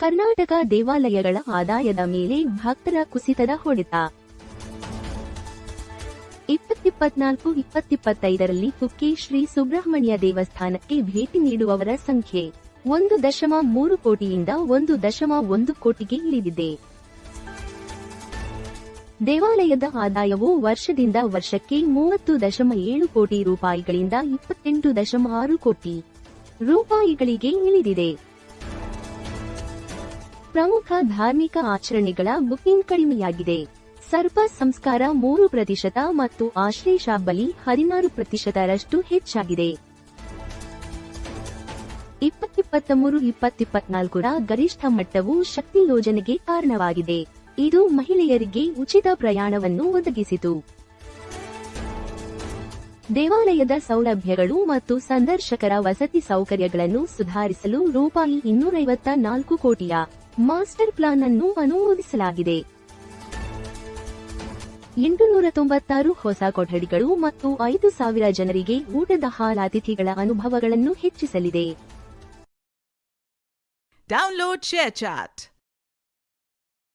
ಕರ್ನಾಟಕ ದೇವಾಲಯಗಳ ಆದಾಯದ ಮೇಲೆ ಭಕ್ತರ ಕುಸಿತದ ಹೊಡೆತ. 2024-2025ರಲ್ಲಿ ಕುಕ್ಕೆ ಶ್ರೀ ಸುಬ್ರಹ್ಮಣ್ಯ ದೇವಸ್ಥಾನಕ್ಕೆ ಭೇಟಿ ನೀಡುವವರ ಸಂಖ್ಯೆ 1.3 ಕೋಟಿಯಿಂದ 1.1 ಕೋಟಿಗೆ ಇಳಿದಿದೆ. ದೇವಾಲಯದ ಆದಾಯವು ವರ್ಷದಿಂದ ವರ್ಷಕ್ಕೆ 30.7 ಕೋಟಿ ರೂಪಾಯಿಗಳಿಂದ 28.6 ಕೋಟಿ ರೂಪಾಯಿಗಳಿಗೆ ಇಳಿದಿದೆ. ಪ್ರಮುಖ ಧಾರ್ಮಿಕ ಆಚರಣೆಗಳ ಬುಕಿಂಗ್ ಕಡಿಮೆಯಾಗಿದೆ. ಸರ್ಪ ಸಂಸ್ಕಾರ 3% ಮತ್ತು ಆಶ್ಲೇಷ ಬಲಿ 16% ಹೆಚ್ಚಾಗಿದೆ. 2023-2024ರ ಗರಿಷ್ಠ ಮಟ್ಟವು ಶಕ್ತಿ ಯೋಜನೆಗೆ ಕಾರಣವಾಗಿದೆ. ಇದು ಮಹಿಳೆಯರಿಗೆ ಉಚಿತ ಪ್ರಯಾಣವನ್ನು ಒದಗಿಸಿತು. ದೇವಾಲಯದ ಸೌಲಭ್ಯಗಳು ಮತ್ತು ಸಂದರ್ಶಕರ ವಸತಿ ಸೌಕರ್ಯಗಳನ್ನು ಸುಧಾರಿಸಲು ರೂಪಾಯಿ 254 ಕೋಟಿಯ ಮಾಸ್ಟರ್ ಪ್ಲಾನ್ ಅನ್ನು ಅನುಮೋದಿಸಲಾಗಿದೆ. 896 ಹೊಸ ಕೊಠಡಿಗಳು ಮತ್ತು 5,000 ಜನರಿಗೆ ಊಟದ ಹಾಲ್ ಅತಿಥಿಗಳ ಅನುಭವಗಳನ್ನು ಹೆಚ್ಚಿಸಲಿದೆ. Download ShareChat.